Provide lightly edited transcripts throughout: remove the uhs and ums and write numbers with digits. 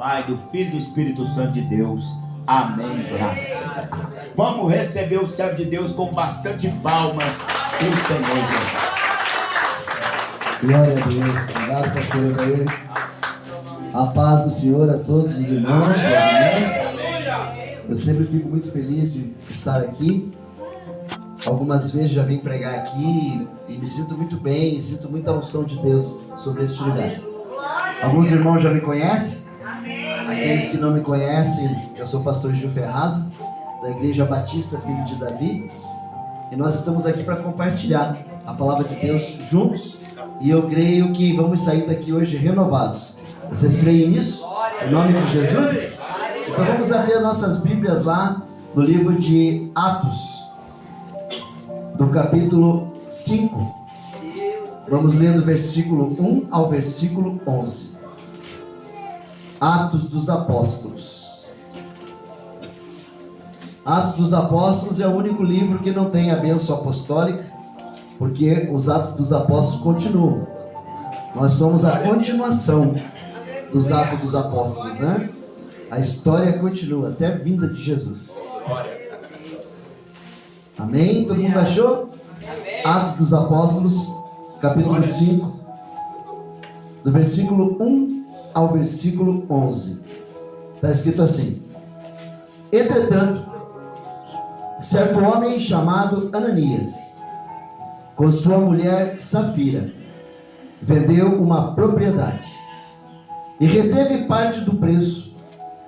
Pai, do Filho e do Espírito Santo de Deus. Amém. Graças a Deus. Vamos receber o servo de Deus com bastante palmas do Senhor Jesus. Glória a Deus. Obrigado, pastor Odair. A paz do Senhor a todos os irmãos e as irmãs. Eu sempre fico muito feliz de estar aqui. Algumas vezes já vim pregar aqui e me sinto muito bem, sinto muita unção de Deus sobre este lugar. Alguns irmãos já me conhecem. Aqueles que não me conhecem, eu sou o pastor Gil Ferraz, da Igreja Batista Filho de Davi. E nós estamos aqui para compartilhar a palavra de Deus juntos. E eu creio que vamos sair daqui hoje renovados. Vocês creem nisso? Em nome de Jesus? Então vamos abrir as nossas Bíblias lá no livro de Atos, no capítulo 5. Vamos ler do versículo 1 ao versículo 11. Atos dos Apóstolos. Atos dos Apóstolos é o único livro que não tem a bênção apostólica, porque os Atos dos Apóstolos continuam. Nós somos a continuação dos Atos dos Apóstolos, né? A história continua até a vinda de Jesus. Amém? Todo mundo achou? Atos dos Apóstolos, capítulo 5, do versículo 1 ao versículo 11. Está escrito assim: Entretanto, certo homem chamado Ananias, com sua mulher Safira, vendeu uma propriedade e reteve parte do preço,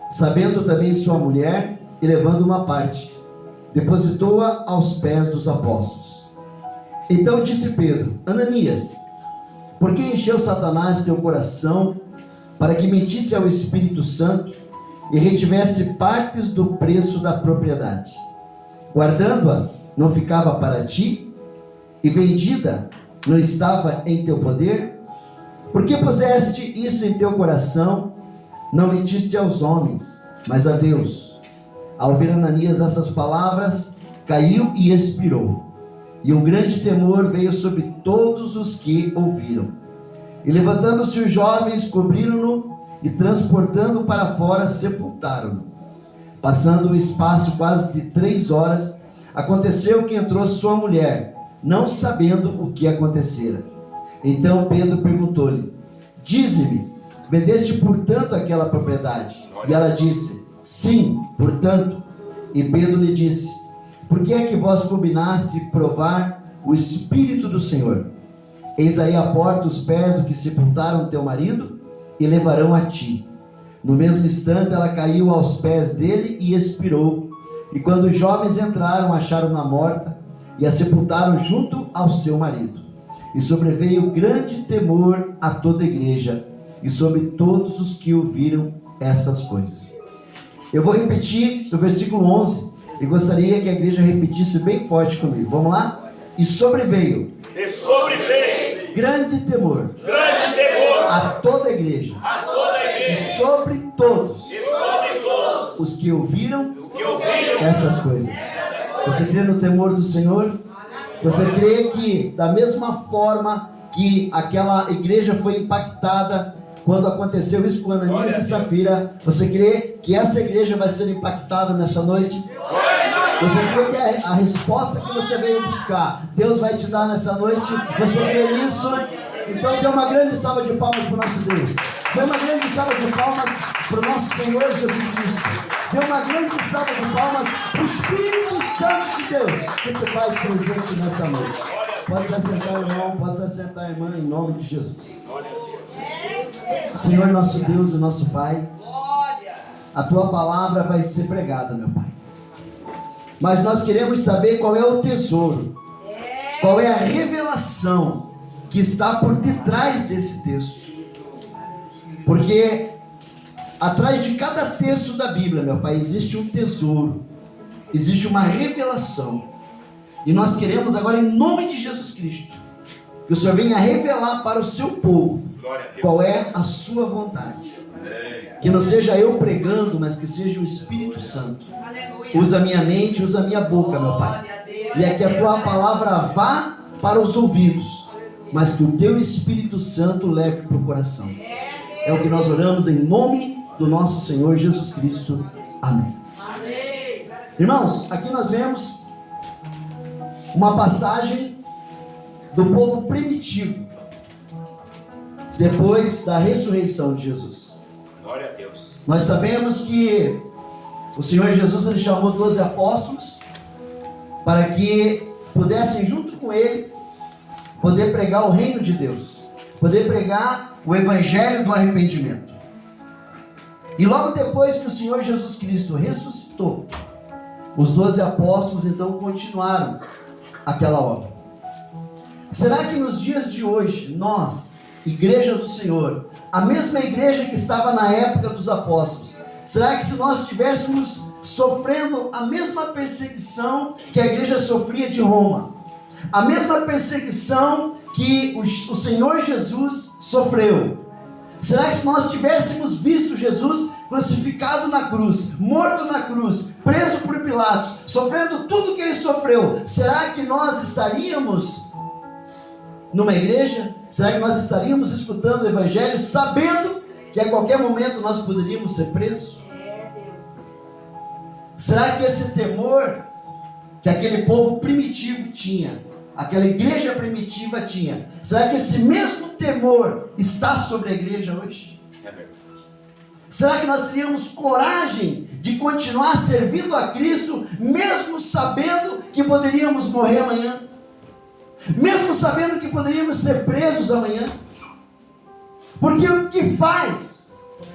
sabendo também sua mulher, e levando uma parte, depositou-a aos pés dos apóstolos. Então disse Pedro: Ananias, por que encheu Satanás teu coração para que mentisse ao Espírito Santo e retivesse partes do preço da propriedade? Guardando-a, não ficava para ti? E vendida, não estava em teu poder? Por que puseste isto em teu coração? Não mentiste aos homens, mas a Deus. Ao ouvir Ananias essas palavras, caiu e expirou. E um grande temor veio sobre todos os que ouviram. E levantando-se os jovens, cobriram-no e, transportando para fora, sepultaram-no. Passando o espaço quase de 3 horas, aconteceu que entrou sua mulher, não sabendo o que acontecera. Então Pedro perguntou-lhe: Dize-me, vendeste portanto aquela propriedade? E ela disse: Sim, portanto. E Pedro lhe disse: Por que é que vós combinaste provar o Espírito do Senhor? Eis aí a porta os pés do que sepultaram teu marido, e levarão a ti. No mesmo instante ela caiu aos pés dele e expirou. E quando os jovens entraram, acharam-na morta e a sepultaram junto ao seu marido. E sobreveio grande temor a toda a igreja e sobre todos os que ouviram essas coisas. Eu vou repetir o versículo 11 e gostaria que a igreja repetisse bem forte comigo. Vamos lá? E sobreveio grande temor a toda a igreja e sobre todos os que ouviram estas coisas. Você crê no temor do Senhor? Você crê que da mesma forma que aquela igreja foi impactada quando aconteceu isso com Ananias e Safira, você crê que essa igreja vai ser impactada nessa noite? Você crê que a resposta que você veio buscar, Deus vai te dar nessa noite? Você crê nisso? Então dê uma grande salva de palmas para o nosso Deus. Dê uma grande salva de palmas para o nosso Senhor Jesus Cristo. Dê uma grande salva de palmas para o Espírito Santo de Deus que se faz presente nessa noite. Pode se assentar, irmão, pode se assentar, irmã, em nome de Jesus. Senhor nosso Deus e nosso Pai, a Tua palavra vai ser pregada, meu Pai. Mas nós queremos saber qual é o tesouro, qual é a revelação que está por detrás desse texto. Porque atrás de cada texto da Bíblia, meu Pai, existe um tesouro, existe uma revelação. E nós queremos agora, em nome de Jesus Cristo, que o Senhor venha revelar para o seu povo qual é a sua vontade. Que não seja eu pregando, mas que seja o Espírito Santo. Usa a minha mente, usa a minha boca, meu Pai. E é que a Tua palavra vá para os ouvidos, mas que o Teu Espírito Santo leve para o coração. É o que nós oramos em nome do nosso Senhor Jesus Cristo. Amém. Irmãos, aqui nós vemos uma passagem do povo primitivo, depois da ressurreição de Jesus. Glória a Deus. Nós sabemos que o Senhor Jesus, ele chamou 12 apóstolos para que pudessem junto com ele poder pregar o reino de Deus, poder pregar o evangelho do arrependimento. E logo depois que o Senhor Jesus Cristo ressuscitou, os 12 apóstolos então continuaram aquela obra. Será que nos dias de hoje, nós, igreja do Senhor, a mesma igreja que estava na época dos apóstolos, será que se nós estivéssemos sofrendo a mesma perseguição que a igreja sofria de Roma, a mesma perseguição que o Senhor Jesus sofreu, será que se nós tivéssemos visto Jesus crucificado na cruz, morto na cruz, preso por Pilatos, sofrendo tudo que ele sofreu, será que nós estaríamos numa igreja? Será que nós estaríamos escutando o evangelho, sabendo que a qualquer momento nós poderíamos ser presos? Será que esse temor que aquele povo primitivo tinha, aquela igreja primitiva tinha, será que esse mesmo temor está sobre a igreja hoje? É verdade. Será que nós teríamos coragem de continuar servindo a Cristo, mesmo sabendo que poderíamos morrer amanhã? Mesmo sabendo que poderíamos ser presos amanhã? Porque o que faz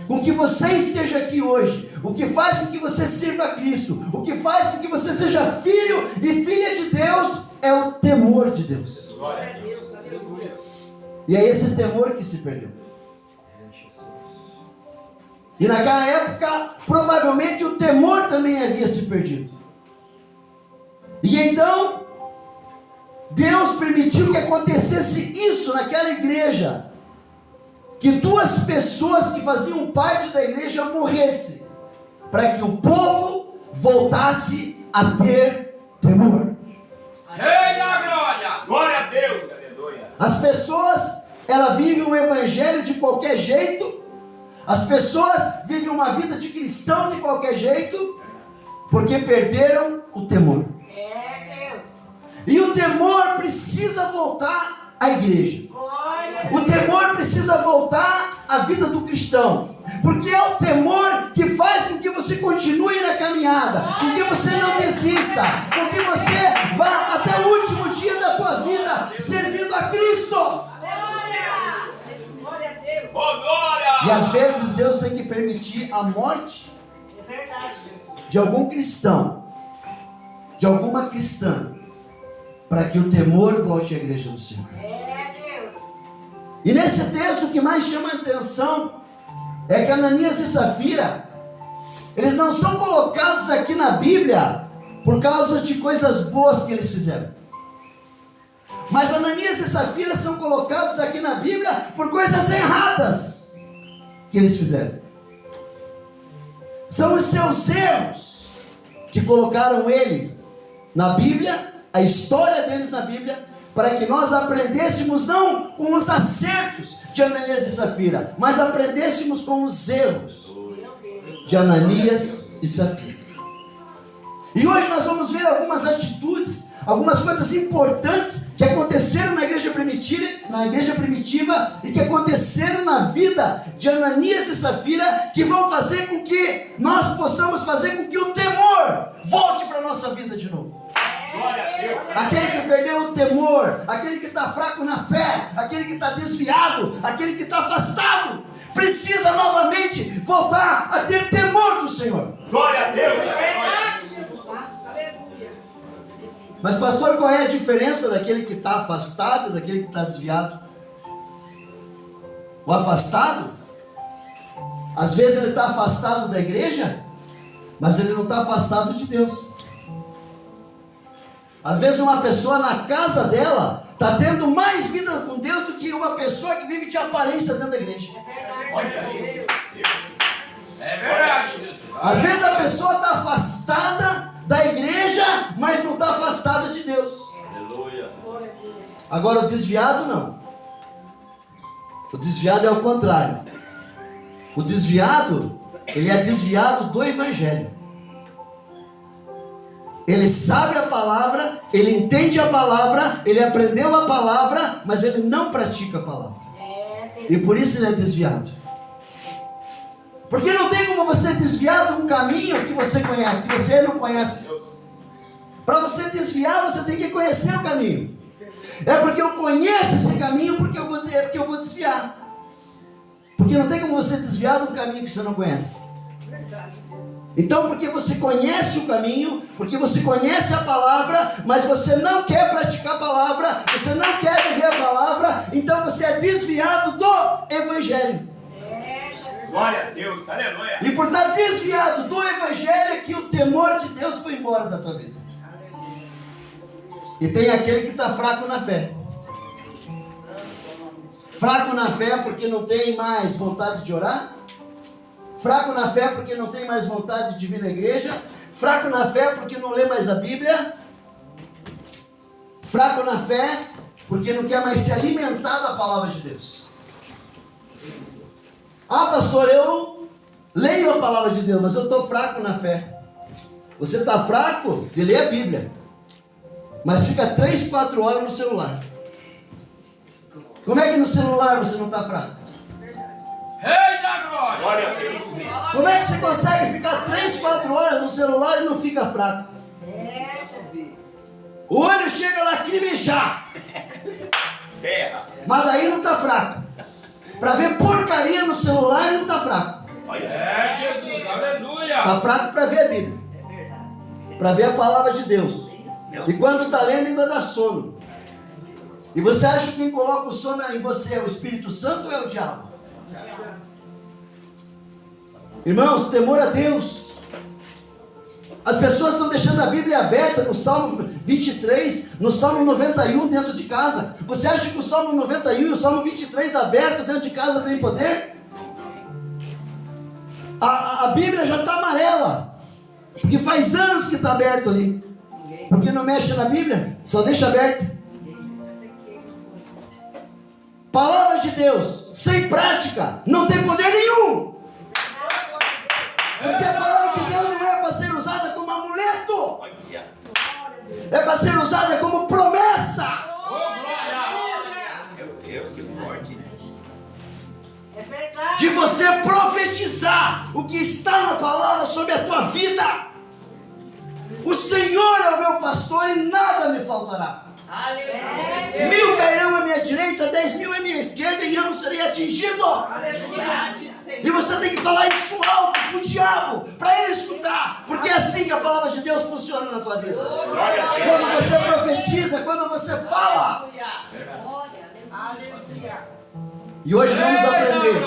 com que você esteja aqui hoje, o que faz com que você sirva a Cristo, o que faz com que você seja filho e filha de Deus, é o temor de Deus. Glória a Deus. Aleluia. E é esse temor que se perdeu. E naquela época, provavelmente o temor também havia se perdido. E então, Deus permitiu que acontecesse isso naquela igreja, que 2 pessoas que faziam parte da igreja morressem, para que o povo voltasse a ter temor. Rei da glória! Glória a Deus! Aleluia! As pessoas, elas vivem o evangelho de qualquer jeito, as pessoas vivem uma vida de cristão de qualquer jeito, porque perderam o temor. E o temor precisa voltar à igreja. O temor precisa voltar à vida do cristão. Porque é o temor que faz com que você continue na caminhada, com que você não desista, com que você vá até o último dia da tua vida servindo a Cristo. E às vezes Deus tem que permitir a morte de algum cristão, de alguma cristã, para que o temor volte à igreja do Senhor. E nesse texto o que mais chama a atenção é que Ananias e Safira, eles não são colocados aqui na Bíblia por causa de coisas boas que eles fizeram. Mas Ananias e Safira são colocados aqui na Bíblia por coisas erradas que eles fizeram. São os seus erros que colocaram eles na Bíblia, a história deles na Bíblia, para que nós aprendêssemos não com os acertos de Ananias e Safira, mas aprendêssemos com os erros de Ananias e Safira. E hoje nós vamos ver algumas atitudes, algumas coisas importantes que aconteceram na igreja primitiva e que aconteceram na vida de Ananias e Safira, que vão fazer com que nós possamos fazer com que o temor volte para a nossa vida de novo. Aquele que perdeu o temor, aquele que está fraco na fé, aquele que está desviado, aquele que está afastado, precisa novamente voltar a ter temor do Senhor. Glória a Deus! Mas pastor, qual é a diferença daquele que está afastado e daquele que está desviado? O afastado, às vezes ele está afastado da igreja, mas ele não está afastado de Deus. Às vezes uma pessoa na casa dela está tendo mais vida com Deus do que uma pessoa que vive de aparência dentro da igreja. É verdade, Jesus. Às vezes a pessoa está afastada da igreja, mas não está afastada de Deus. Aleluia. Agora o desviado não. O desviado é o contrário. O desviado, ele é desviado do evangelho. Ele sabe a palavra, ele entende a palavra, ele aprendeu a palavra, mas ele não pratica a palavra. E por isso ele é desviado. Porque não tem como você desviar de um caminho que você conhece, que você não conhece. Para você desviar, você tem que conhecer o caminho. É porque eu conheço esse caminho, porque eu vou desviar. Porque não tem como você desviar de um caminho que você não conhece. Então, porque você conhece o caminho, porque você conhece a palavra, mas você não quer praticar a palavra, você não quer viver a palavra, então você é desviado do evangelho. Glória a Deus, aleluia. E por estar desviado do evangelho é que o temor de Deus foi embora da tua vida. E tem aquele que está fraco na fé. Fraco na fé porque não tem mais vontade de orar. Fraco na fé porque não tem mais vontade de vir na igreja. Fraco na fé porque não lê mais a Bíblia. Fraco na fé porque não quer mais se alimentar da palavra de Deus. Ah, pastor, eu leio a palavra de Deus, mas eu estou fraco na fé. Você está fraco de ler a Bíblia, mas fica 3, 4 horas no celular. Como é que no celular você não está fraco? Rei da glória! Glória a Deus. Como é que você consegue ficar 3, 4 horas no celular e não fica fraco? O olho chega a lacrimejar, Terra. mas daí não está fraco. Para ver porcaria no celular não está fraco. É Jesus, aleluia! Está fraco para ver a Bíblia, para ver a palavra de Deus. E quando está lendo ainda dá sono. E você acha que quem coloca o sono em você é o Espírito Santo ou é o diabo? Irmãos, temor a Deus. As pessoas estão deixando a Bíblia aberta no Salmo 23, no Salmo 91 dentro de casa. Você acha que o Salmo 91 e o Salmo 23 aberto dentro de casa tem poder? A Bíblia já está amarela, porque faz anos que está aberto ali. Porque não mexe na Bíblia, só deixa aberto. Palavra de Deus sem prática não tem poder nenhum. Porque a palavra de Deus não é para ser usada como amuleto, é para ser usada como promessa. Meu Deus, que forte. De você profetizar o que está na palavra sobre a tua vida. O Senhor é o meu pastor e nada me faltará. 1000 cairão à minha direita, 10.000 à minha esquerda, e eu não serei atingido. E você tem que falar isso alto para o diabo, para ele escutar, porque é assim que a palavra de Deus funciona na tua vida. Quando você profetiza, quando você fala. E hoje vamos aprender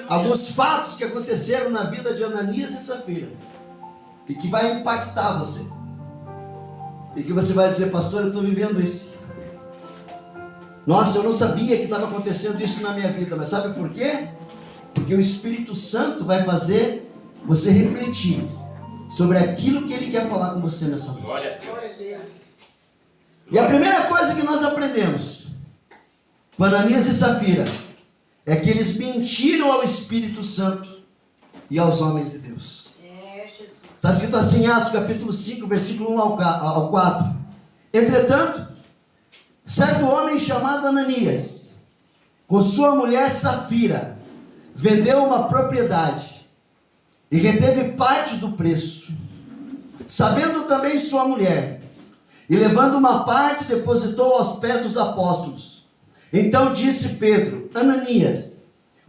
alguns fatos que aconteceram na vida de Ananias e Safira, e que vai impactar você. E que você vai dizer: pastor, eu estou vivendo isso. Nossa, eu não sabia que estava acontecendo isso na minha vida. Mas sabe por quê? Porque o Espírito Santo vai fazer você refletir sobre aquilo que Ele quer falar com você nessa noite. Glória a Deus. E a primeira coisa que nós aprendemos com Ananias e Safira é que eles mentiram ao Espírito Santo e aos homens de Deus. Está escrito assim em Atos capítulo 5, versículo 1 ao 4. Entretanto, certo homem chamado Ananias, com sua mulher Safira, vendeu uma propriedade e reteve parte do preço. Sabendo também sua mulher, e levando uma parte, depositou aos pés dos apóstolos. Então disse Pedro: Ananias,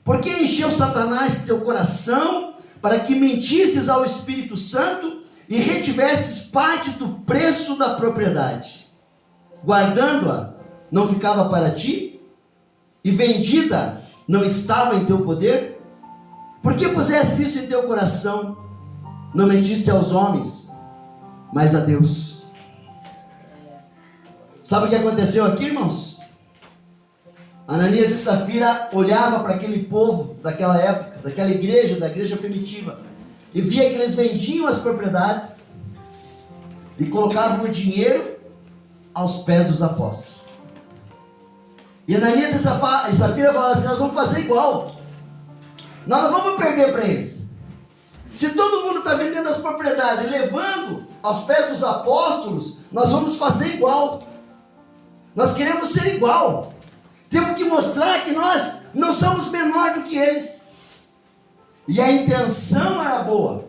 por que encheu Satanás teu coração para que mentisses ao Espírito Santo e retivesses parte do preço da propriedade? Guardando-a, não ficava para ti? E vendida, não estava em teu poder? Por que puseste isso em teu coração? Não mentiste aos homens, mas a Deus. Sabe o que aconteceu aqui, irmãos? Ananias e Safira olhavam para aquele povo daquela época, daquela igreja, da igreja primitiva, e via que eles vendiam as propriedades e colocavam o dinheiro aos pés dos apóstolos. E Ananias e Safira falaram assim: nós vamos fazer igual. Nós não vamos perder para eles. Se todo mundo está vendendo as propriedades e levando aos pés dos apóstolos, nós vamos fazer igual. Nós queremos ser igual. Temos que mostrar que nós não somos menor do que eles. E a intenção era boa.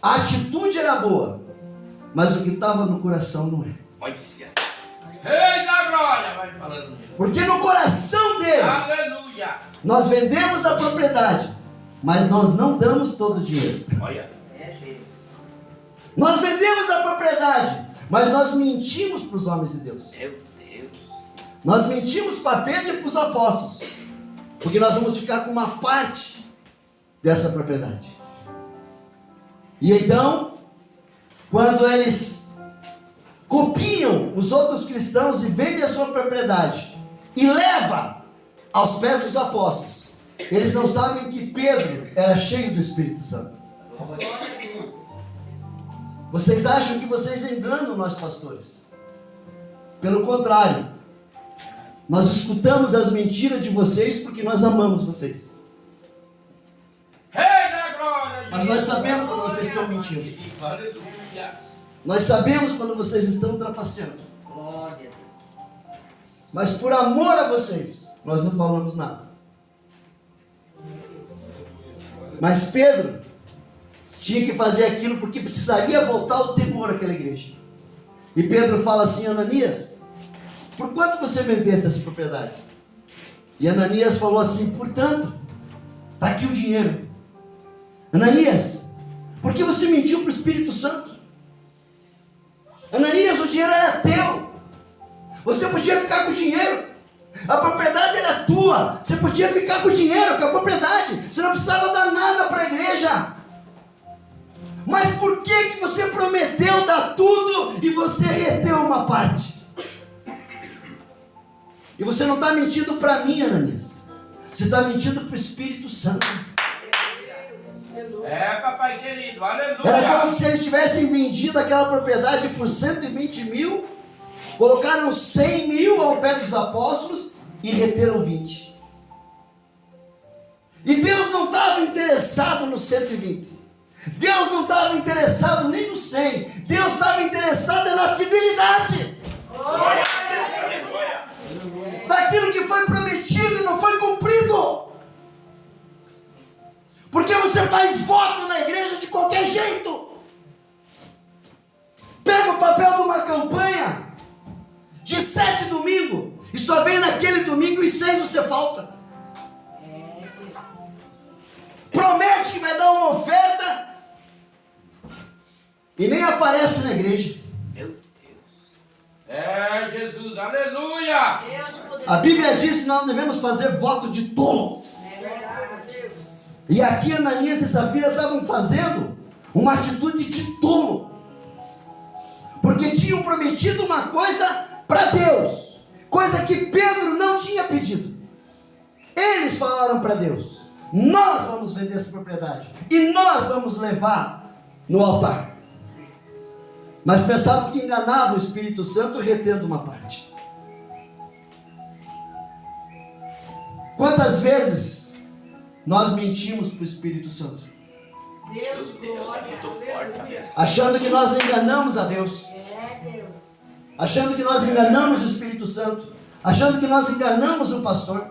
A atitude era boa. Mas o que estava no coração não é. Rei da glória. Vai falando. Porque no coração deles, Aleluia. nós vendemos a propriedade, mas nós não damos todo o dinheiro. Olha. Nós vendemos a propriedade, mas nós mentimos para os homens de Deus. Meu Deus. Nós mentimos para Pedro e para os apóstolos, porque nós vamos ficar com uma parte dessa propriedade. E então, quando eles copiam os outros cristãos e vendem a sua propriedade e leva aos pés dos apóstolos, eles não sabem que Pedro era cheio do Espírito Santo. Vocês acham que vocês enganam nós pastores? Pelo contrário, nós escutamos as mentiras de vocês porque nós amamos vocês. Rei da glória. Mas nós sabemos quando vocês estão mentindo. Aleluia. Nós sabemos quando vocês estão trapaceando. Mas por amor a vocês, nós não falamos nada. Mas Pedro tinha que fazer aquilo porque precisaria voltar o temor àquela igreja. E Pedro fala assim: Ananias, por quanto você vendeste essa propriedade? E Ananias falou assim: portanto, está aqui o dinheiro. Ananias, por que você mentiu para o Espírito Santo? Ananias, o dinheiro era teu. Você podia ficar com o dinheiro. A propriedade era tua. Você podia ficar com o dinheiro, com a propriedade. Você não precisava dar nada para a igreja. Mas por que você prometeu dar tudo e você reteu uma parte? E você não está mentindo para mim, Ananias. Você está mentindo para o Espírito Santo. É, papai querido. Aleluia. Era como se eles tivessem vendido aquela propriedade por 120 mil, colocaram 100 mil ao pé dos apóstolos e reteram 20. E Deus não estava interessado no 120. Deus não estava interessado nem no 100. Deus estava interessado na fidelidade. Glória a Deus. Aleluia. Daquilo que foi prometido e não foi cumprido. Porque você faz voto na igreja de qualquer jeito. Pega o papel de uma campanha de 7 domingos e só vem naquele domingo e 6 você falta. Promete que vai dar uma oferta e nem aparece na igreja. Meu Deus. É, Jesus. Aleluia. A Bíblia diz que nós devemos fazer voto de tolo. E aqui Ananias e Safira estavam fazendo uma atitude de tolo, porque tinham prometido uma coisa para Deus, coisa que Pedro não tinha pedido. Eles falaram para Deus: nós vamos vender essa propriedade e nós vamos levar no altar. Mas pensavam que enganavam o Espírito Santo retendo uma parte. Quantas vezes nós mentimos para o Espírito Santo? Deus é muito forte, sabe? Achando que nós enganamos a Deus. Achando que nós enganamos o Espírito Santo. Achando que nós enganamos o pastor.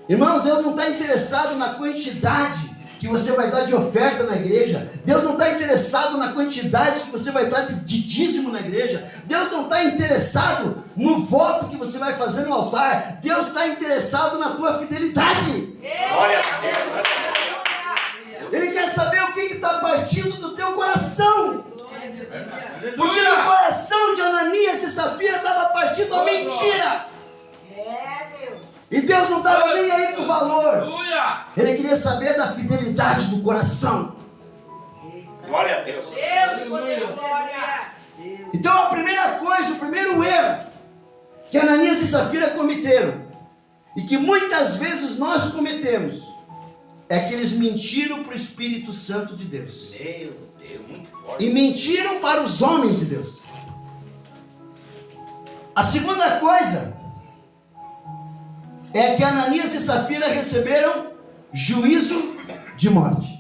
Irmãos, Deus não está interessado na quantidade que você vai dar de oferta na igreja. Deus não está interessado na quantidade que você vai dar de dízimo na igreja. Deus não está interessado no voto que você vai fazer no altar. Deus está interessado na tua fidelidade. Glória a Deus. Ele quer saber o que está partindo do teu coração. Porque Aleluia. no coração de Ananias e Safira estava partindo a mentira. E Deus não estava nem aí com o valor. Aleluia. Ele queria saber da fidelidade do coração. Glória a Deus. Então a primeira coisa, o primeiro erro que Ananias e Safira cometeram, e que muitas vezes nós cometemos, é que eles mentiram para o Espírito Santo de Deus. Meu Deus, muito forte. E mentiram para os homens de Deus. A segunda coisa é que Ananias e Safira receberam juízo de morte.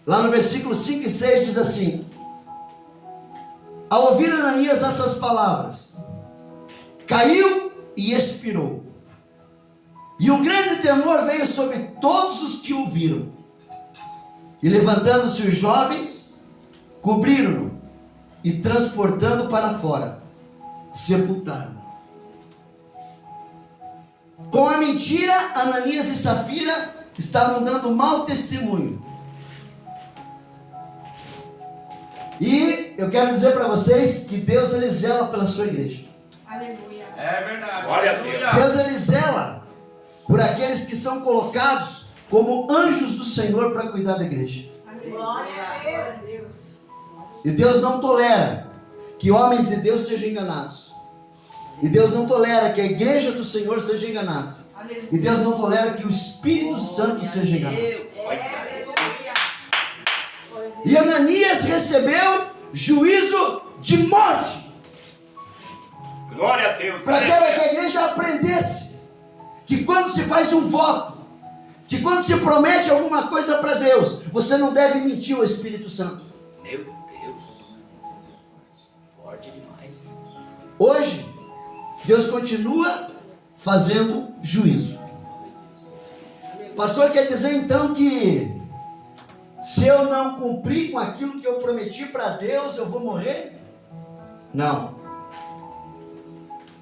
Lá no versículo 5 e 6 diz assim: ao ouvir Ananias essas palavras, caiu e expirou. E um grande temor veio sobre todos os que ouviram. E levantando-se os jovens, cobriram-no e transportando para fora, sepultaram. Com a mentira, Ananias e Safira estavam dando mau testemunho. E eu quero dizer para vocês que Deus, ele zela pela sua igreja. Aleluia. É verdade. Glória a Deus. Deus, ele zela por aqueles que são colocados como anjos do Senhor para cuidar da igreja. Glória a Deus. E Deus não tolera que homens de Deus sejam enganados. E Deus não tolera que a igreja do Senhor seja enganada. E Deus não tolera que o Espírito Santo seja enganado. E Ananias recebeu juízo de morte. Glória a Deus. Para que a igreja aprendesse que quando se faz um voto, que quando se promete alguma coisa para Deus, você não deve mentir ao Espírito Santo. Meu Deus. Forte demais. Hoje, Deus continua fazendo juízo. Pastor, quer dizer então que se eu não cumprir com aquilo que eu prometi para Deus, eu vou morrer? Não.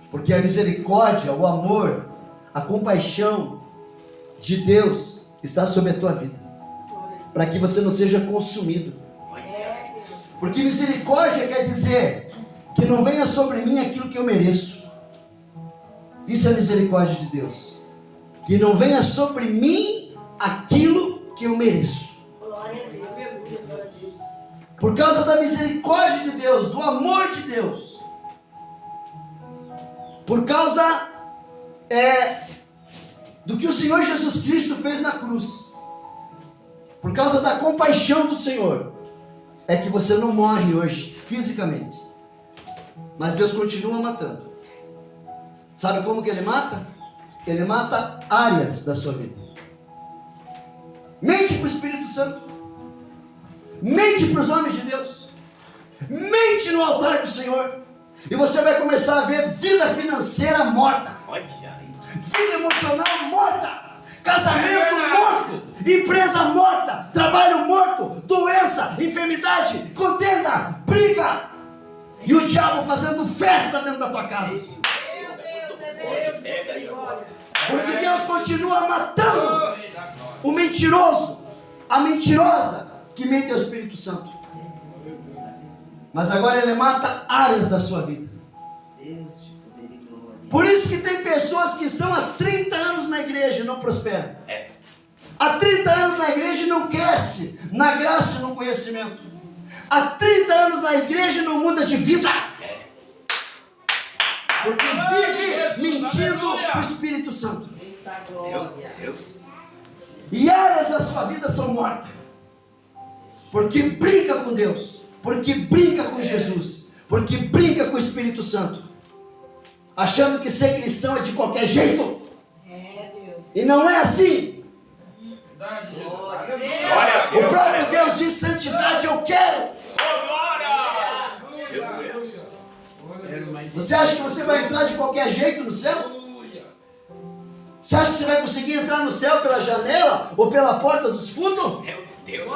Porque a misericórdia, o amor, a compaixão de Deus está sobre a tua vida, para que você não seja consumido. Porque misericórdia quer dizer que não venha sobre mim aquilo que eu mereço. Isso é misericórdia de Deus. Que não venha sobre mim aquilo que eu mereço. Por causa da misericórdia de Deus, do amor de Deus, por causa do que o Senhor Jesus Cristo fez na cruz, por causa da compaixão do Senhor, é que você não morre hoje fisicamente, mas Deus continua matando. Sabe como que Ele mata? Ele mata áreas da sua vida. Mente para o Espírito Santo. Mente para os homens de Deus. Mente no altar do Senhor. E você vai começar a ver vida financeira morta. Vida emocional morta. Casamento morto. Empresa morta. Trabalho morto. Doença, enfermidade, contenda, briga. E o diabo fazendo festa dentro da tua casa. Porque Deus continua matando o mentiroso, a mentirosa que mente ao Espírito Santo. Mas agora Ele mata áreas da sua vida. Por isso que tem pessoas que estão há 30 anos na igreja e não prosperam. Há 30 anos na igreja e não cresce na graça e no conhecimento. Há 30 anos na igreja e não muda de vida. Porque vive mentindo para o Espírito Santo. Meu Deus. E áreas da sua vida são mortas. Porque brinca com Deus. Porque brinca com Jesus. Porque brinca com o Espírito Santo. Achando que ser cristão é de qualquer jeito. E não é assim. Glória a Deus. O próprio Deus diz: santidade eu quero. Você acha que você vai entrar de qualquer jeito no céu? Você acha que você vai conseguir entrar no céu pela janela ou pela porta dos fundos? Meu Deus.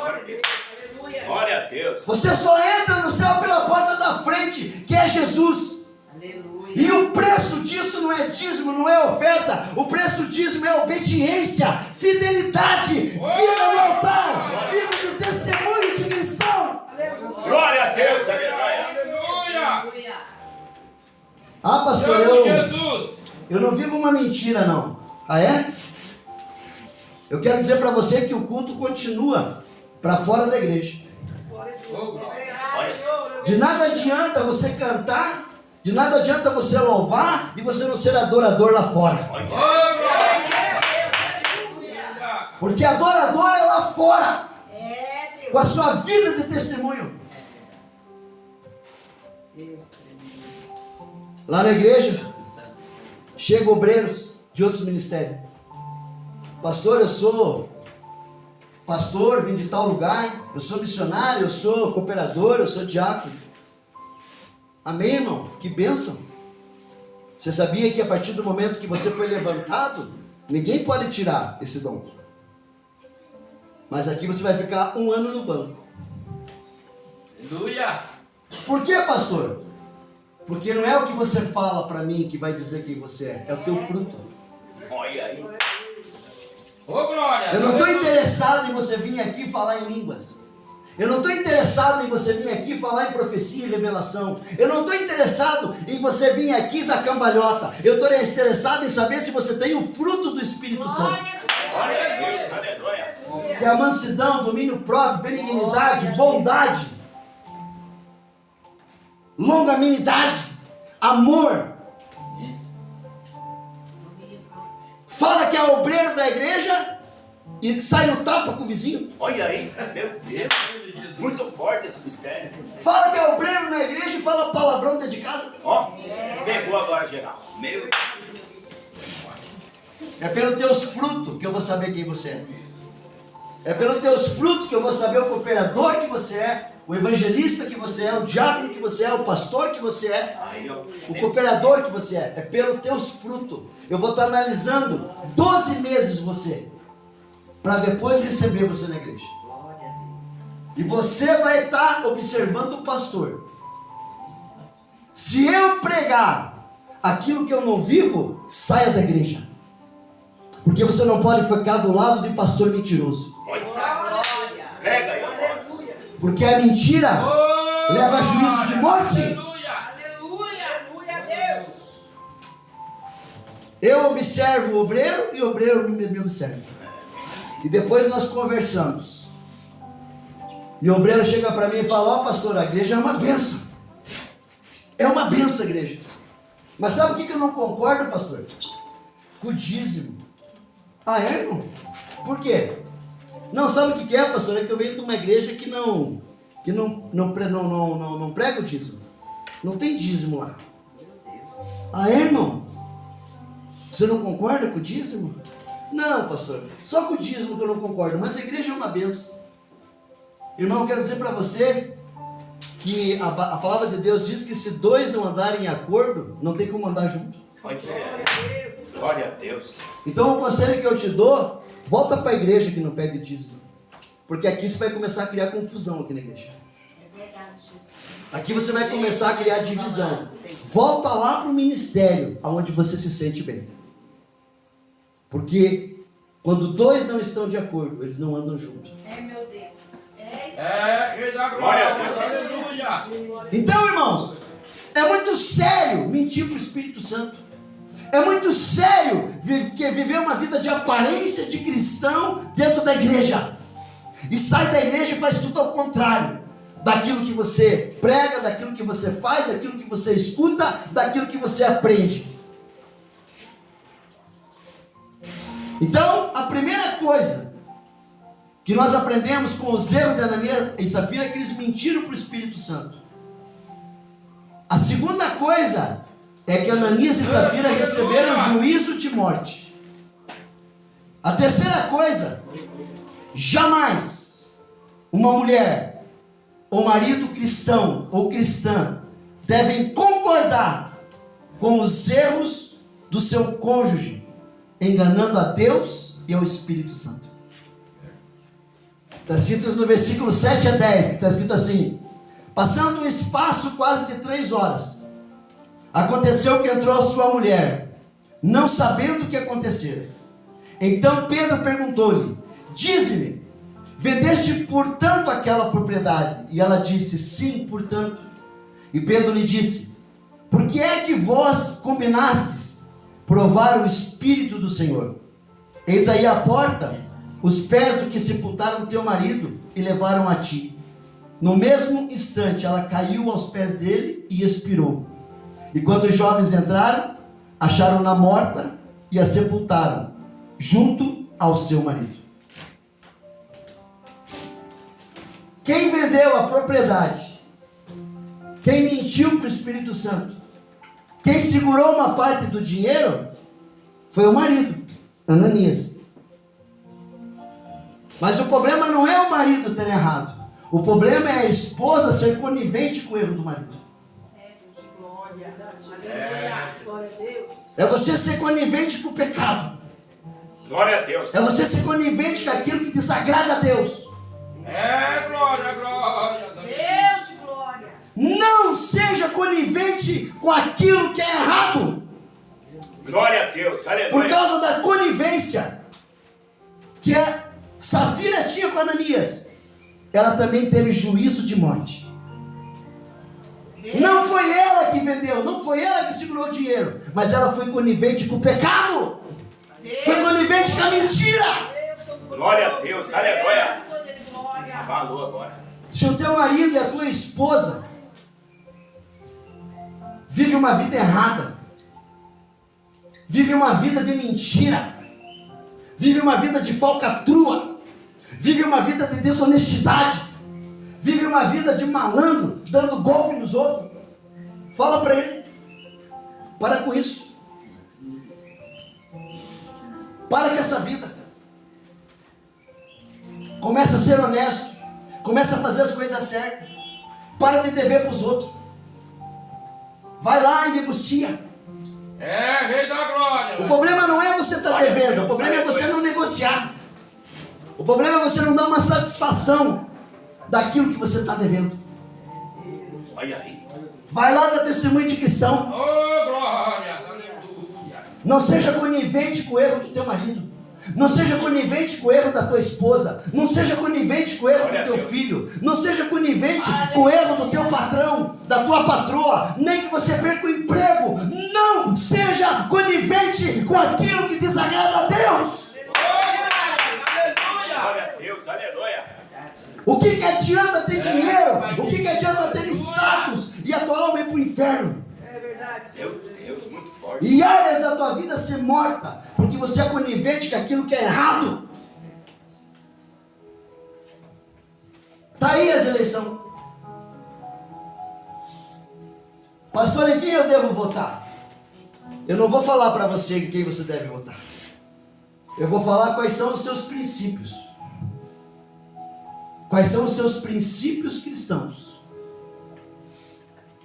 Glória a Deus. Você só entra no céu pela porta da frente, que é Jesus. Aleluia. E o preço disso não é dízimo, não é oferta. O preço dízimo é obediência, fidelidade, vida no altar, vida de testemunho de cristão. Glória a Deus. Aleluia. Ah, pastor, Jesus. eu não vivo uma mentira, não. Ah, é? Eu quero dizer para você que o culto continua para fora da igreja. De nada adianta você cantar, de nada adianta você louvar e você não ser adorador lá fora. Porque adorador é lá fora, com a sua vida de testemunho. Lá na igreja, chegam obreiros de outros ministérios. pastor, eu sou pastor, vim de tal lugar, eu sou missionário, eu sou cooperador, eu sou diácono. Amém, irmão? Que bênção. Você sabia que a partir do momento que você foi levantado, ninguém pode tirar esse dom. Mas aqui você vai ficar 1 ano no banco. Aleluia. Por quê, pastor? Porque não é o que você fala para mim que vai dizer quem você é, é o teu fruto. Olha aí. Ô, glória. Eu não estou interessado em você vir aqui falar em línguas. Eu não estou interessado em você vir aqui falar em profecia e revelação. Eu não estou interessado em você vir aqui dar cambalhota. Eu estou interessado em saber se você tem o fruto do Espírito Santo. Glória a Deus. Aleluia. Que é a mansidão, domínio próprio, benignidade, bondade, longanimidade, amor. Fala que é obreiro da igreja e sai no tapa com o vizinho. Olha aí. Meu Deus. Muito forte esse mistério. Fala que é obreiro na igreja e fala palavrão dentro de casa. Ó, pegou agora geral. Meu Deus. É pelos teus frutos que eu vou saber quem você é. É pelos teus frutos que eu vou saber o cooperador que você é, o evangelista que você é, o diácono que você é, o pastor que você é, Aí, ó. o cooperador que você é. É pelos teus frutos. Eu vou estar analisando 12 meses você, para depois receber você na igreja. E você vai estar observando o pastor. Se eu pregar aquilo que eu não vivo, saia da igreja. Porque você não pode ficar do lado de pastor mentiroso. Pega aí agora. Porque a mentira leva a juízo de morte. Aleluia, Deus. Eu observo o obreiro e o obreiro me observa. E depois nós conversamos. E o obreiro chega para mim e fala: ó, pastor, a igreja é uma benção. É uma benção a igreja. Mas sabe o que eu não concordo, pastor? Com o dízimo. Ah, é, irmão? Por quê? Não, sabe o que é, pastor? É que eu venho de uma igreja que não prega o dízimo. Não tem dízimo lá. Ah, é, irmão? Você não concorda com o dízimo? Não, pastor. Só com o dízimo que eu não concordo. Mas a igreja é uma benção. Irmão, eu quero dizer para você que a palavra de Deus diz que se 2 não andarem em acordo, não tem como andar junto. Glória a Deus. Então o conselho que eu te dou, volta para a igreja que não pede dízimo. Porque aqui você vai começar a criar confusão aqui na igreja. É verdade, Jesus. Aqui você vai começar a criar divisão. Volta lá para o ministério, onde você se sente bem. Porque quando 2 não estão de acordo, eles não andam juntos. É, meu Deus. É isso. Rei da Glória a glória. Deus. Aleluia. Então, irmãos, é muito sério mentir para o Espírito Santo. É muito sério viver uma vida de aparência de cristão dentro da igreja. E sai da igreja e faz tudo ao contrário daquilo que você prega, daquilo que você faz, daquilo que você escuta, daquilo que você aprende. Então, a primeira coisa que nós aprendemos com os erros de Ananias e Safira é que eles mentiram para o Espírito Santo. A segunda coisa é que Ananias e Safira receberam juízo de morte. A terceira coisa, jamais uma mulher ou marido cristão ou cristã devem concordar com os erros do seu cônjuge, enganando a Deus e ao Espírito Santo. Está escrito no versículo 7 a 10, que está escrito assim: passando um espaço quase de 3 horas, aconteceu que entrou sua mulher, não sabendo o que acontecera. Então Pedro perguntou-lhe: dize-me, vendeste portanto aquela propriedade? E ela disse: sim, portanto. E Pedro lhe disse: por que é que vós combinastes provar o Espírito do Senhor? Eis aí a porta, os pés do que sepultaram teu marido e levaram a ti. No mesmo instante ela caiu aos pés dele e expirou. E quando os jovens entraram, acharam-na morta e a sepultaram, junto ao seu marido. Quem vendeu a propriedade, quem mentiu para o Espírito Santo, quem segurou uma parte do dinheiro, foi o marido, Ananias. Mas o problema não é o marido ter errado. O problema é a esposa ser conivente com o erro do marido. Glória. Aleluia. Glória a Deus. É você ser conivente com o pecado. Glória a Deus. É você ser conivente com aquilo que desagrada a Deus. Glória, glória. Deus de glória. Não seja conivente com aquilo que é errado. Glória a Deus. Por Aleluia. causa da conivência que a Safira tinha com Ananias, ela também teve juízo de morte. Não foi ela que vendeu, não foi ela que segurou o dinheiro, mas ela foi conivente com o pecado, foi conivente com a mentira. Glória a Deus. Aleluia. Glória. Falou agora. Se o teu marido e a tua esposa vive uma vida errada, vive uma vida de mentira, vive uma vida de falcatrua, vive uma vida de desonestidade, vive uma vida de malandro, dando golpe nos outros, fala para ele, para com isso, para com essa vida, começa a ser honesto, começa a fazer as coisas certas, para de dever para os outros, vai lá e negocia. Rei da glória. O problema não é você estar devendo, o problema é você não negociar. O problema é você não dar uma satisfação daquilo que você está devendo. Olha aí. Vai lá dar testemunho de cristão. Glória. Aleluia. Não seja conivente com o erro do teu marido. Não seja conivente com o erro da tua esposa. Não seja conivente com o erro do teu filho. Não seja conivente com o erro do teu patrão, da tua patroa. Nem que você perca o emprego. Não seja conivente com aquilo que desagrada a Deus. Glória a Deus. Aleluia. O que adianta ter dinheiro? O que adianta ter status e a tua alma ir para o inferno? É verdade. Meu Deus, muito forte. E áreas da tua vida ser morta, porque você é conivente com aquilo que é errado. Está aí as eleições. Pastor, em quem eu devo votar? Eu não vou falar para você em quem você deve votar. Eu vou falar quais são os seus princípios. Quais são os seus princípios cristãos.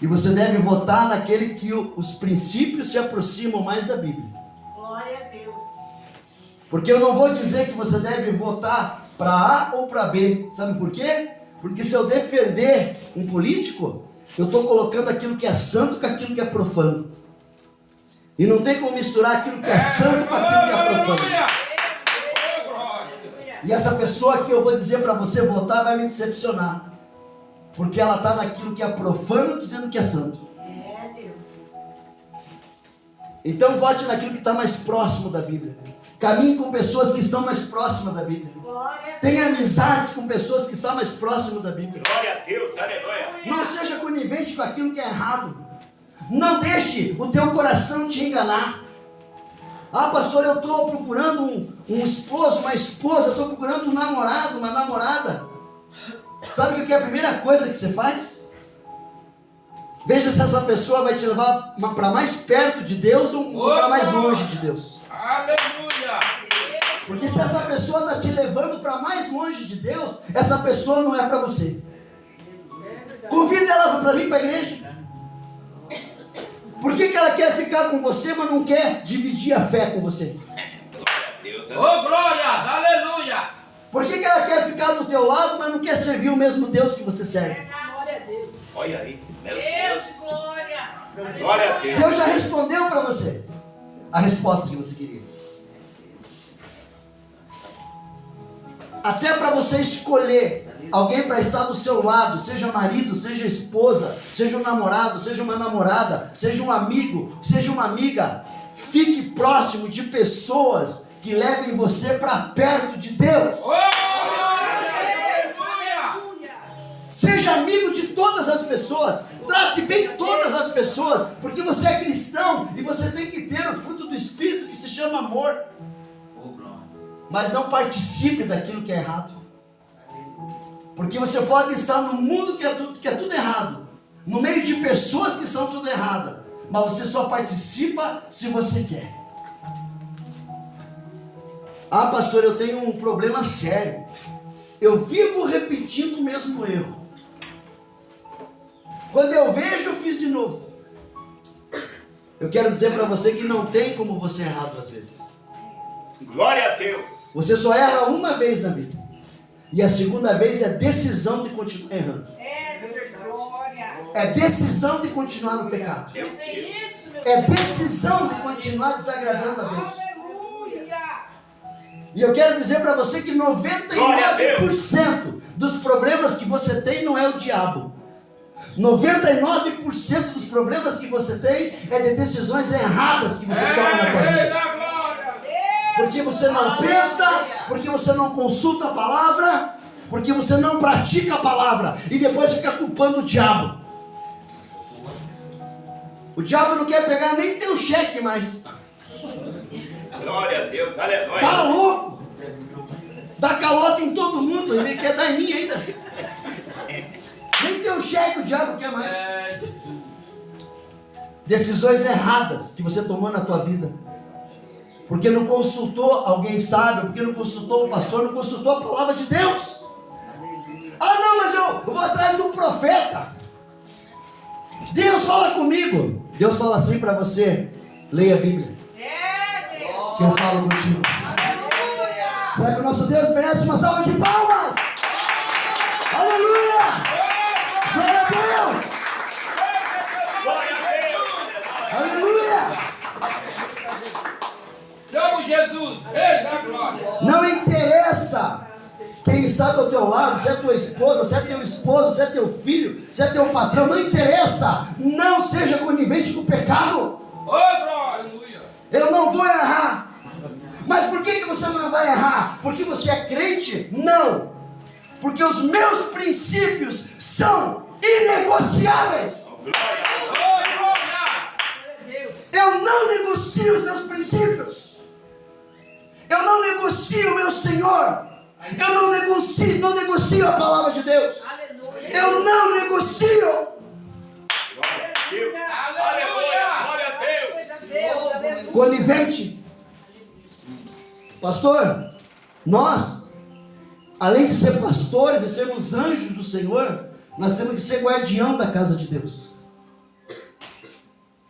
E você deve votar naquele que os princípios se aproximam mais da Bíblia. Glória a Deus. Porque eu não vou dizer que você deve votar para A ou para B. Sabe por quê? Porque se eu defender um político, eu estou colocando aquilo que é santo com aquilo que é profano. E não tem como misturar aquilo que é santo com aquilo que é profano. E essa pessoa que eu vou dizer para você votar vai me decepcionar. Porque ela está naquilo que é profano dizendo que é santo. É Deus. Então vote naquilo que está mais próximo da Bíblia. Caminhe com pessoas que estão mais próximas da Bíblia. Glória a Tenha amizades com pessoas que estão mais próximas da Bíblia. Glória a Deus. Aleluia. Não seja conivente com aquilo que é errado. Não deixe o teu coração te enganar. Ah, pastor, eu estou procurando um esposo, uma esposa, estou procurando um namorado, uma namorada. Sabe o que é a primeira coisa que você faz? Veja se essa pessoa vai te levar para mais perto de Deus ou para mais longe de Deus. Aleluia. Porque se essa pessoa está te levando para mais longe de Deus, essa pessoa não é para você. Convida ela para vir para a igreja. Por que ela quer ficar com você, mas não quer dividir a fé com você? Glória a Deus. Glória. Aleluia. Por que ela quer ficar do teu lado, mas não quer servir o mesmo Deus que você serve? Glória a Deus. Olha aí. Meu Deus, Deus. glória. Glória a Deus. Deus já respondeu para você a resposta que você queria. Até para você escolher alguém para estar do seu lado, seja marido, seja esposa, seja um namorado, seja uma namorada, seja um amigo, seja uma amiga, fique próximo de pessoas que levem você para perto de Deus. Seja amigo de todas as pessoas, trate bem todas as pessoas, porque você é cristão e você tem que ter o fruto do Espírito que se chama amor. Mas não participe daquilo que é errado. Porque você pode estar no mundo que é tudo errado, no meio de pessoas que são tudo errada, mas você só participa se você quer. Ah, pastor, eu tenho um problema sério. Eu vivo repetindo o mesmo erro. Quando eu vejo, eu fiz de novo. Eu quero dizer para você que não tem como você errar duas vezes. Glória a Deus. Você só erra uma vez na vida. E a segunda vez é decisão de continuar errando. É decisão de continuar no pecado. É decisão de continuar desagradando a Deus. E eu quero dizer para você que 99% dos problemas que você tem não é o diabo. 99% dos problemas que você tem é de decisões erradas que você toma na tua vida. Porque você não pensa, porque você não consulta a palavra, porque você não pratica a palavra e depois fica culpando o diabo. O diabo não quer pegar nem teu cheque mais. Glória a Deus, aleluia. Tá louco? Dá calota em todo mundo, ele quer dar em mim ainda. Nem teu cheque o diabo quer mais. Decisões erradas que você tomou na tua vida. Porque não consultou alguém sábio, porque não consultou o pastor, não consultou a palavra de Deus. Ah não, mas eu vou atrás do profeta. Deus fala comigo. Deus fala assim para você: leia a Bíblia, que eu falo contigo. Será que o nosso Deus merece uma salva de palmas? Aleluia! Glória a Deus! Aleluia! Chama Jesus, Rei da glória. Não interessa quem está do teu lado, se é tua esposa, se é teu esposo, se é teu filho, se é teu patrão, não interessa. Não seja conivente com o pecado. Aleluia. Eu não vou errar. Mas por que você não vai errar? Porque você é crente? Não. Porque os meus princípios são inegociáveis. Eu não negocio os meus princípios. Eu não negocio o meu Senhor. Eu não negocio a palavra de Deus. Eu não negocio. Aleluia. Glória a Deus. Conivente. Pastor, nós, além de ser pastores e sermos anjos do Senhor, nós temos que ser guardião da casa de Deus.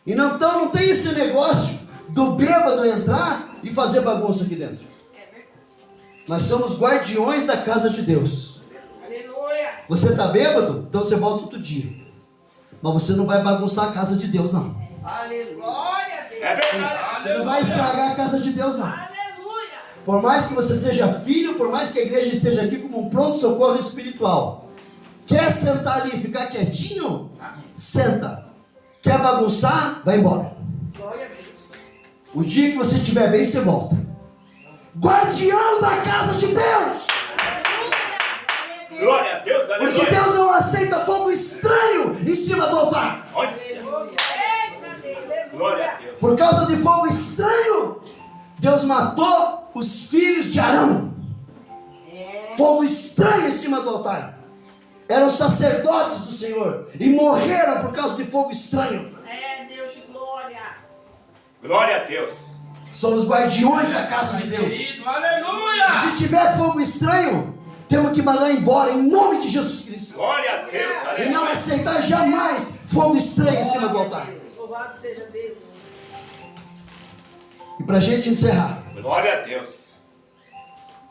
E então não tem esse negócio do bêbado entrar e fazer bagunça aqui dentro. Nós somos guardiões da casa de Deus. Aleluia. Você está bêbado? Então você volta outro dia. Mas você não vai bagunçar a casa de Deus, não. Glória a Deus. É verdade. Você não vai estragar a casa de Deus, não. Aleluia. Por mais que você seja filho, por mais que a igreja esteja aqui como um pronto-socorro espiritual, quer sentar ali e ficar quietinho? Senta. Quer bagunçar? Vai embora. Glória a Deus. O dia que você estiver bem, você volta. Guardião da casa de Deus. Glória a Deus, aleluia. Porque Deus não aceita fogo estranho em cima do altar. Olha. Glória a Deus. Por causa de fogo estranho, Deus matou os filhos de Arão. Fogo estranho em cima do altar. Eram sacerdotes do Senhor e morreram por causa de fogo estranho. Deus de glória. Glória a Deus. Somos guardiões da casa de Deus. Querido, aleluia. E se tiver fogo estranho, temos que mandar embora em nome de Jesus Cristo. Glória a Deus, E aleluia. não aceitar jamais fogo estranho em cima do altar. Louvado seja Deus. E para a gente encerrar, Glória a Deus.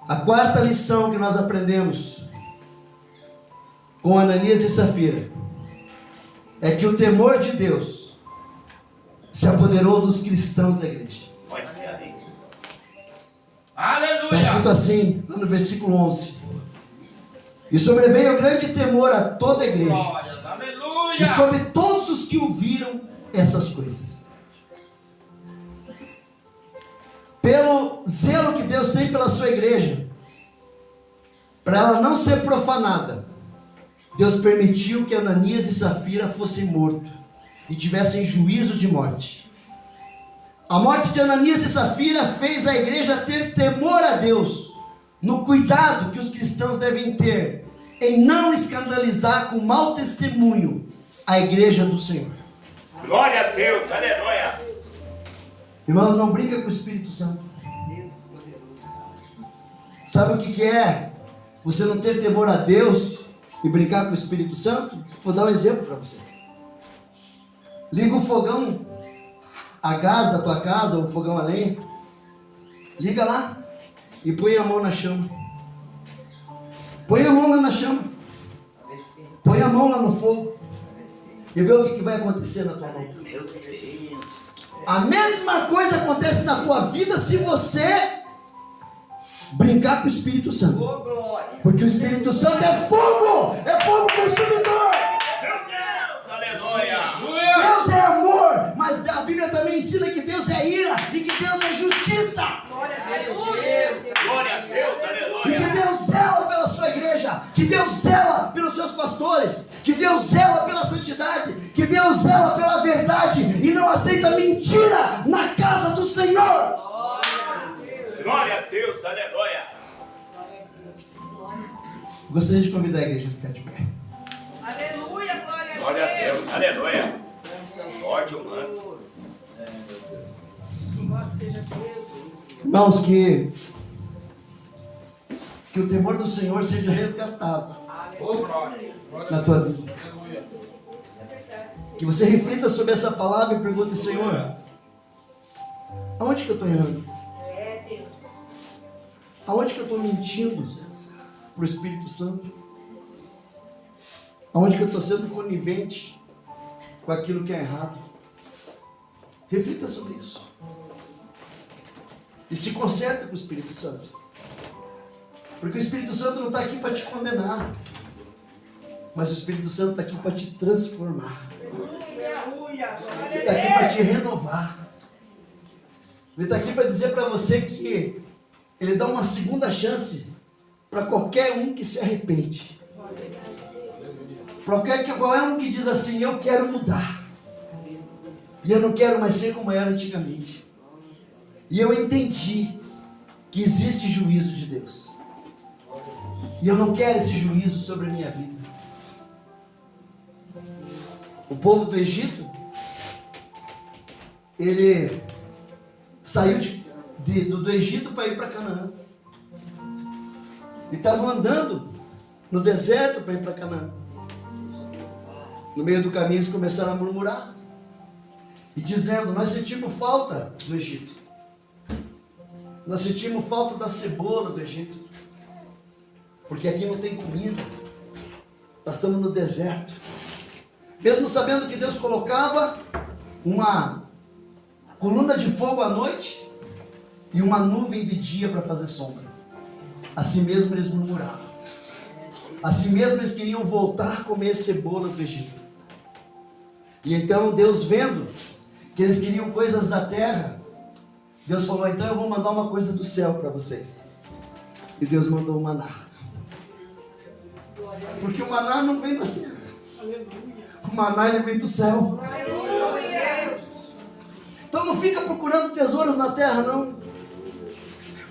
a quarta lição que nós aprendemos com Ananias e Safira é que o temor de Deus se apoderou dos cristãos da igreja. Olha aí. Aleluia. Está escrito assim, lá no versículo 11: e sobreveio grande temor a toda a igreja Glória. Aleluia. e sobre todos os que ouviram essas coisas. Pelo zelo que Deus tem pela sua igreja, para ela não ser profanada, Deus permitiu que Ananias e Safira fossem mortos e tivessem juízo de morte. A morte de Ananias e Safira fez a igreja ter temor a Deus, no cuidado que os cristãos devem ter em não escandalizar com mau testemunho a igreja do Senhor. Glória a Deus, aleluia. Irmãos, não brinca com o Espírito Santo. Sabe o que é você não ter temor a Deus e brincar com o Espírito Santo? Vou dar um exemplo para você. Liga o fogão a gás da tua casa, o fogão a lenha. Liga lá e põe a mão na chama. Põe a mão lá na chama. Põe a mão lá no fogo. E vê o que vai acontecer na tua mão. A mesma coisa acontece na tua vida se você brincar com o Espírito Santo. Porque o Espírito Santo é fogo consumidor. Deus é amor, mas a Bíblia também ensina que Deus é ira e que Deus é justiça. Glória a Deus, aleluia. E que Deus zela pela sua igreja, que Deus zela pelos seus pastores, que Deus zela pela santidade, que Deus zela pela verdade e não aceita mentira na casa do Senhor. Glória a Deus, aleluia. Gostaria de convidar a igreja a ficar de pé. Aleluia, Glória a Deus, aleluia. Forte o manto. Louvado seja Deus. Irmãos, que o temor do Senhor seja resgatado na tua vida. Que você reflita sobre essa palavra e pergunte: Senhor, aonde que eu estou errando? É Deus. Aonde que eu estou mentindo para o Espírito Santo? Aonde que eu estou sendo conivente com aquilo que é errado? Reflita sobre isso. E se conserta com o Espírito Santo. Porque o Espírito Santo não está aqui para te condenar. Mas o Espírito Santo está aqui para te transformar. Aleluia. Ele está aqui para te renovar. Ele está aqui para dizer para você que Ele dá uma segunda chance para qualquer um que se arrepende. Para qualquer um que diz assim: eu quero mudar. E eu não quero mais ser como era antigamente. E eu entendi que existe juízo de Deus. E eu não quero esse juízo sobre a minha vida. O povo do Egito, ele saiu do Egito para ir para Canaã. E estavam andando no deserto para ir para Canaã. No meio do caminho eles começaram a murmurar. E dizendo: nós sentimos falta do Egito. Nós sentimos falta da cebola do Egito. Porque aqui não tem comida. Nós estamos no deserto. Mesmo sabendo que Deus colocava uma coluna de fogo à noite e uma nuvem de dia para fazer sombra. Assim mesmo eles murmuravam. Assim mesmo eles queriam voltar a comer cebola do Egito. E então Deus, vendo que eles queriam coisas da terra, Deus falou: então eu vou mandar uma coisa do céu para vocês. E Deus mandou o maná. Porque o maná não vem da terra. O maná, ele vem do céu. Então não fica procurando tesouros na terra, não.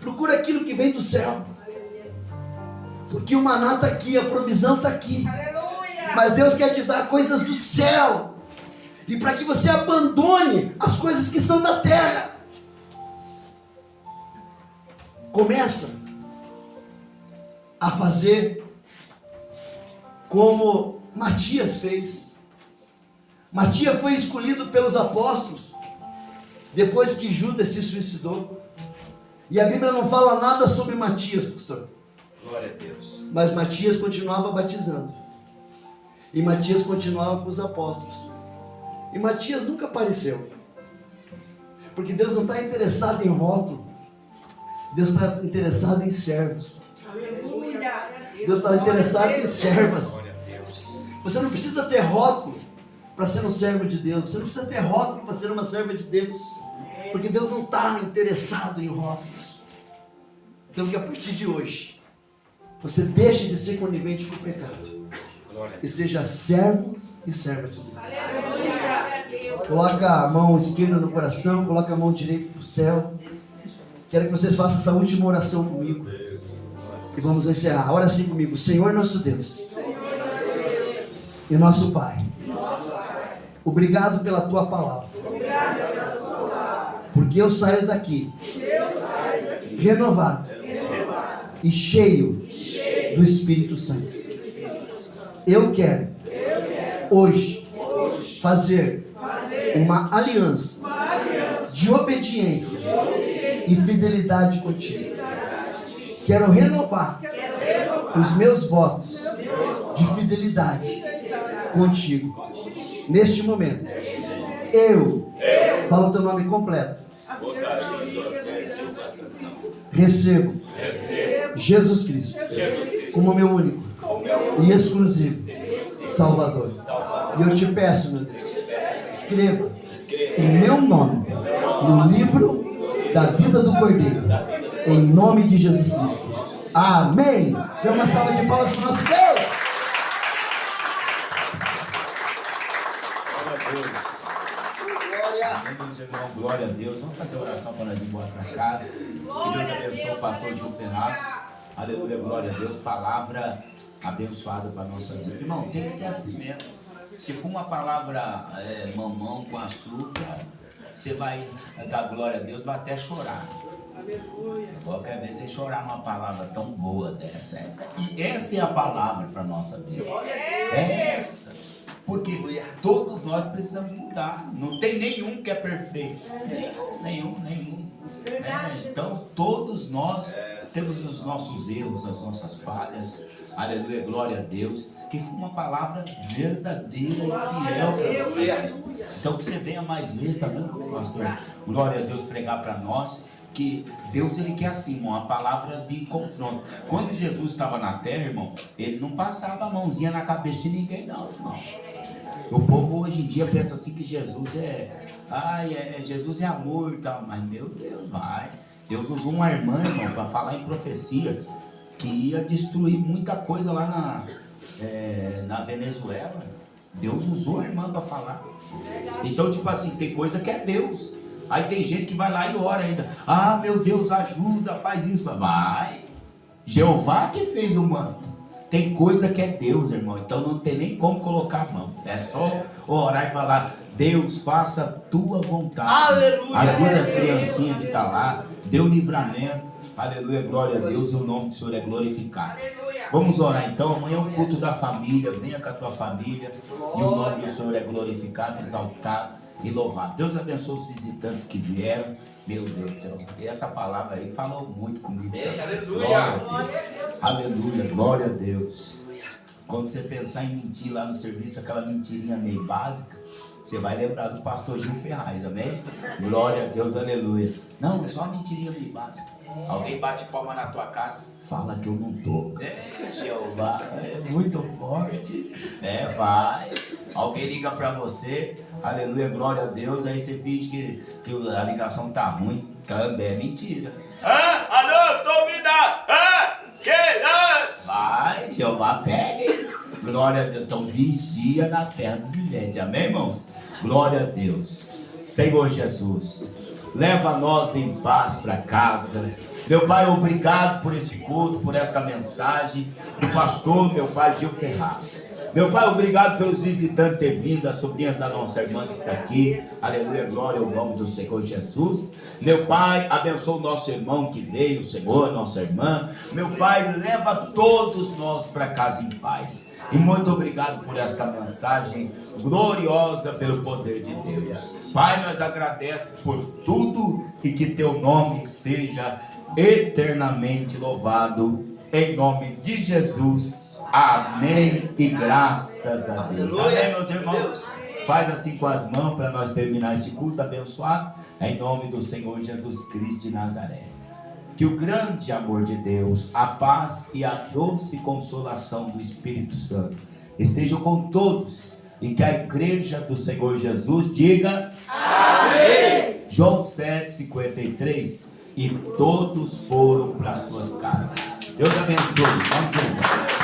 Procura aquilo que vem do céu. Porque o maná está aqui, a provisão está aqui. Mas Deus quer te dar coisas do céu. E para que você abandone as coisas que são da terra. Começa a fazer como Matias fez. Matias foi escolhido pelos apóstolos depois que Judas se suicidou. E a Bíblia não fala nada sobre Matias, pastor. Glória a Deus. Mas Matias continuava batizando. E Matias continuava com os apóstolos. E Matias nunca apareceu. Porque Deus não está interessado em rótulo. Deus está interessado em servos. Deus está interessado em servas. Glória a Deus. Você não precisa ter rótulo para ser um servo de Deus. Você não precisa ter rótulo para ser uma serva de Deus. Porque Deus não está interessado em rótulos. Então que a partir de hoje você deixe de ser conivente com o pecado. Glória a E Deus. seja servo e serva de Deus. Coloca a mão esquerda no coração, coloca a mão direita para o céu. Quero que vocês façam essa última oração comigo. E vamos encerrar. Ora assim comigo: Senhor nosso Deus e nosso Pai, obrigado pela Tua palavra. Porque eu saio daqui renovado e cheio do Espírito Santo. Eu quero hoje fazer uma aliança de obediência e fidelidade contigo. Quero renovar os meus votos de fidelidade contigo. Neste momento, eu falo o teu nome completo. Recebo Jesus Cristo como meu único e exclusivo Salvador. E eu te peço, meu Deus, escreva o meu nome no livro da vida do Cordeiro, em nome de Jesus Cristo. Amém. Dê uma salva de palmas para o nosso Deus. Amém, meus irmãos, glória a Deus. Vamos fazer oração para nós ir embora para casa. Que Deus abençoe o pastor Gil Ferraz. Aleluia, glória a Deus. Palavra abençoada para nossas vidas. Irmão, tem que ser assim mesmo. Se for uma palavra mamão com açúcar, você vai dar glória a Deus, vai até chorar. Qualquer vez você chorar uma palavra tão boa dessa. Essa é a palavra para a nossa vida. É essa. Porque todos nós precisamos mudar. Não tem nenhum que é perfeito. Nenhum. Então todos nós temos os nossos erros, as nossas falhas. Aleluia, glória a Deus. Que foi uma palavra verdadeira e fiel para você. Então que você venha mais vezes, tá vendo, pastor? Glória a Deus, pregar para nós. Que Deus, ele quer assim, irmão, a palavra de confronto. Quando Jesus estava na terra, irmão, ele não passava a mãozinha na cabeça de ninguém, não, irmão. O povo hoje em dia pensa assim que Jesus Jesus é amor e tal, mas meu Deus, Deus usou uma irmã, irmão, para falar em profecia, que ia destruir muita coisa lá na Venezuela. Deus usou a irmã para falar. Então, tipo assim, tem coisa que é Deus. Aí tem gente que vai lá e ora ainda. Ah, meu Deus, ajuda, faz isso. Vai. Jeová que fez o manto. Tem coisa que é Deus, irmão. Então não tem nem como colocar a mão. É só orar e falar: Deus, faça a tua vontade. Aleluia. Ajuda as criancinhas que estão lá. Dê o livramento. Aleluia, glória a Deus. E o nome do Senhor é glorificado. Aleluia. Vamos orar então. Amanhã é o culto da família. Venha com a tua família. E o nome do Senhor é glorificado, exaltado e louvado. Deus abençoe os visitantes que vieram. Meu Deus do céu. E essa palavra aí falou muito comigo. Glória a Deus. Aleluia, glória a Deus. Quando você pensar em mentir lá no serviço, aquela mentirinha meio básica, você vai lembrar do pastor Gil Ferraz, amém? Glória a Deus, aleluia. Não, é só uma mentirinha meio básica. Alguém bate palma na tua casa, fala que eu não tô. Jeová, é muito forte. Vai. Alguém liga pra você, aleluia, glória a Deus, aí você finge que a ligação tá ruim, também é mentira. Alô, tô ouvindo. Vai, Jeová, pega, hein? Glória a Deus. Então vigia na terra dos viventes, amém, irmãos? Glória a Deus. Senhor Jesus, leva nós em paz para casa. Meu Pai, obrigado por esse culto, por esta mensagem do pastor, meu Pai, Gil Ferraz. Meu Pai, obrigado pelos visitantes ter vindo, a sobrinha da nossa irmã que está aqui. Aleluia, glória ao nome do Senhor Jesus. Meu Pai, abençoa o nosso irmão que veio, o Senhor, nossa irmã. Meu Pai, leva todos nós para casa em paz. E muito obrigado por esta mensagem gloriosa pelo poder de Deus. Pai, nós agradecemos por tudo e que teu nome seja eternamente louvado. Em nome de Jesus. Amém e graças a Deus. Amém, meus irmãos. Faz assim com as mãos para nós terminar este culto abençoado. Em nome do Senhor Jesus Cristo de Nazaré. Que o grande amor de Deus, a paz e a doce consolação do Espírito Santo estejam com todos. E que a igreja do Senhor Jesus diga amém. João 7:53. E todos foram para suas casas. Deus abençoe. Vamos, Jesus.